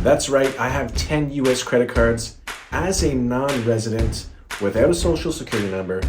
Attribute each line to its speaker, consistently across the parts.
Speaker 1: That's right, I have 10 US credit cards as a non-resident without a social security number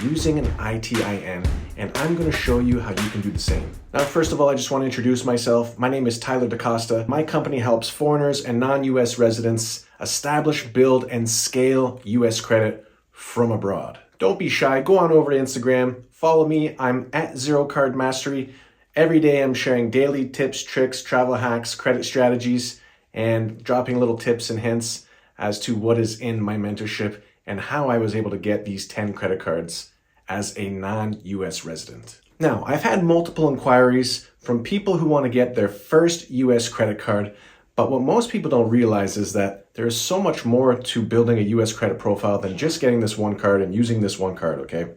Speaker 1: using an ITIN, and I'm going to show you how you can do the same. Now, first of all, I just want to introduce myself. My name is Tyler DaCosta. My company helps foreigners and non-US residents establish, build, and scale US credit from abroad. Don't be shy. Go on over to Instagram. Follow me. I'm at Zero Card Mastery. Every day I'm sharing daily tips, tricks, travel hacks, credit strategies, and dropping little tips and hints as to what is in my mentorship and how I was able to get these 10 credit cards as a non-US resident. Now, I've had multiple inquiries from people who want to get their first US credit card, but what most people don't realize is that there is so much more to building a US credit profile than just getting this one card and using this one card, okay?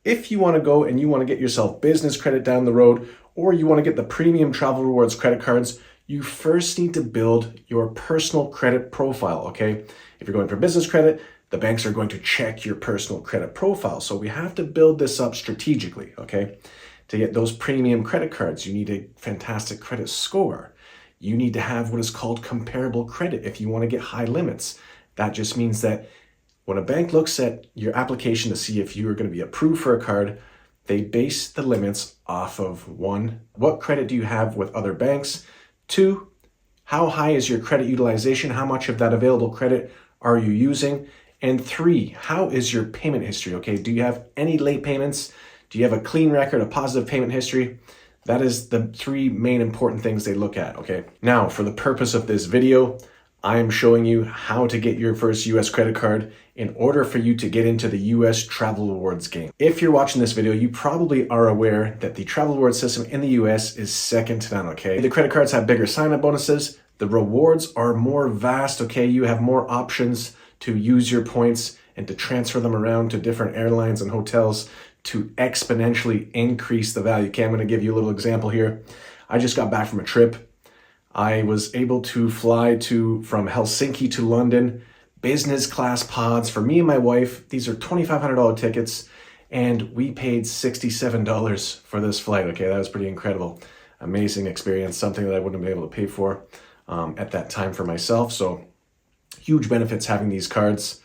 Speaker 1: If you want to go and you want to get yourself business credit down the road, or you want to get the premium travel rewards credit cards, you first need to build your personal credit profile, okay? If you're going for business credit, the banks are going to check your personal credit profile. So we have to build this up strategically, okay? To get those premium credit cards, you need a fantastic credit score. You need to have what is called comparable credit if you want to get high limits. That just means that when a bank looks at your application to see if you are going to be approved for a card, they base the limits off of 1, what credit do you have with other banks? 2, how high is your credit utilization? How much of that available credit are you using? And 3, how is your payment history? Okay, do you have any late payments? Do you have a clean record, a positive payment history? That is the 3 main important things they look at, okay? Now, for the purpose of this video, I am showing you how to get your first US credit card in order for you to get into the US travel rewards game. If you're watching this video, you probably are aware that the travel rewards system in the US is second to none, okay? The credit cards have bigger sign-up bonuses. The rewards are more vast, okay? You have more options to use your points and to transfer them around to different airlines and hotels to exponentially increase the value. Okay, I'm going to give you a little example here. I just got back from a trip. I was able to fly from Helsinki to London, business class pods for me and my wife. These are $2,500 tickets, and we paid $67 for this flight. Okay, that was pretty incredible. Amazing experience, something that I wouldn't have been able to pay for at that time for myself. So huge benefits having these cards.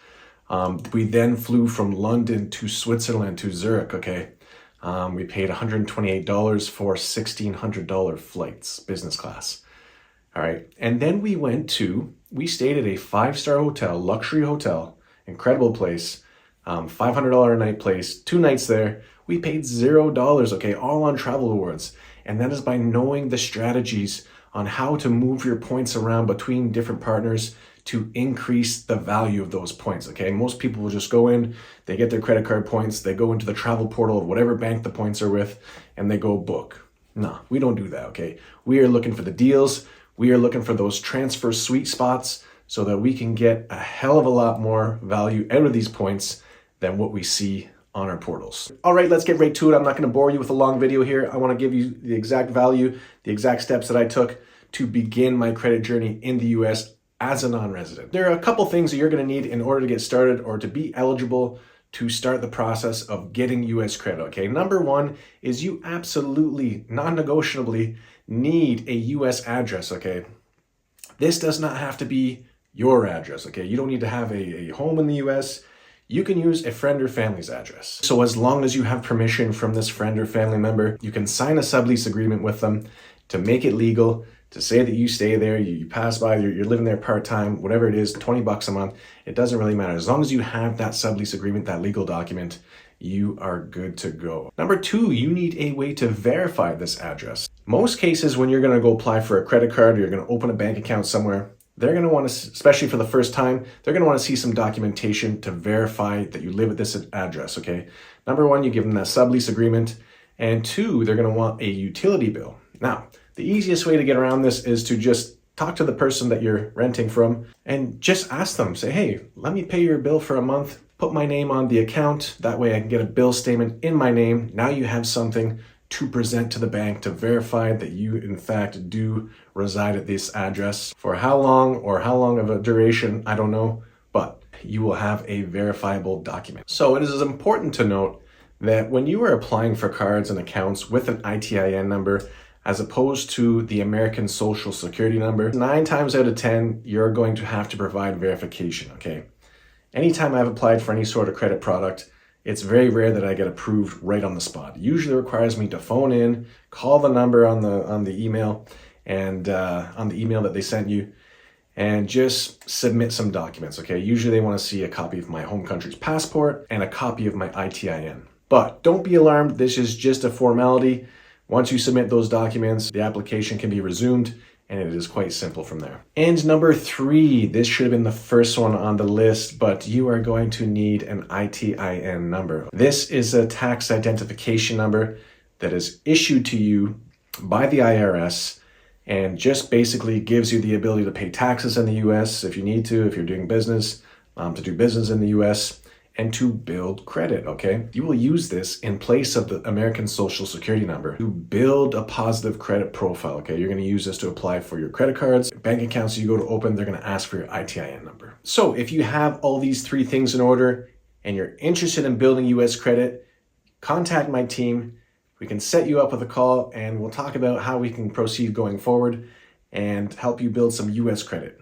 Speaker 1: We then flew from London to Switzerland to Zurich, okay? We paid $128 for $1,600 flights, business class. All right, and then we stayed at a 5-star hotel, luxury hotel, incredible place, $500 a night place, 2 nights there. We paid $0, okay, all on travel rewards. And that is by knowing the strategies on how to move your points around between different partners to increase the value of those points, okay? Most people will just go in, they get their credit card points, they go into the travel portal of whatever bank the points are with, and they go book. No, we don't do that, okay? We are looking for the deals. We are looking for those transfer sweet spots so that we can get a hell of a lot more value out of these points than what we see on our portals. All right, let's get right to it. I'm not gonna bore you with a long video here. I wanna give you the exact value, the exact steps that I took to begin my credit journey in the US as a non-resident. There are a couple things that you're gonna need in order to get started or to be eligible to start the process of getting US credit, okay? Number 1 is you absolutely, non-negotiably need a US address, okay? This does not have to be your address, okay? You don't need to have a home in the US. You can use a friend or family's address. So as long as you have permission from this friend or family member, you can sign a sublease agreement with them to make it legal, to say that you stay there, you pass by, you're living there part-time, whatever it is, 20 bucks a month, it doesn't really matter. As long as you have that sublease agreement, that legal document, you are good to go. Number 2, you need a way to verify this address. Most cases when you're gonna go apply for a credit card or you're gonna open a bank account somewhere, they're gonna wanna, especially for the first time, they're gonna wanna see some documentation to verify that you live at this address, okay? Number 1, you give them that sublease agreement, and 2, they're gonna want a utility bill. Now, the easiest way to get around this is to just talk to the person that you're renting from and just ask them, say, hey, let me pay your bill for a month, put my name on the account, that way I can get a bill statement in my name. Now you have something to present to the bank to verify that you in fact do reside at this address. For how long or how long of a duration, I don't know, but you will have a verifiable document. So it is important to note that when you are applying for cards and accounts with an ITIN number, as opposed to the American Social Security number. 9 times out of 10, you're going to have to provide verification, okay? Anytime I've applied for any sort of credit product, it's very rare that I get approved right on the spot. It usually requires me to phone in, call the number on the email, and on the email that they sent you, and just submit some documents, okay? Usually they want to see a copy of my home country's passport and a copy of my ITIN. But don't be alarmed, this is just a formality. Once you submit those documents, the application can be resumed, and it is quite simple from there. And number 3, this should have been the first one on the list, but you are going to need an ITIN number. This is a tax identification number that is issued to you by the IRS and just basically gives you the ability to pay taxes in the US if you need to, if you're doing business, to do business in the US, and to build credit, okay? You will use this in place of the American Social Security number to build a positive credit profile, okay? You're gonna use this to apply for your credit cards, bank accounts you go to open, they're gonna ask for your ITIN number. So if you have all these 3 things in order and you're interested in building US credit, contact my team. We can set you up with a call and we'll talk about how we can proceed going forward and help you build some US credit.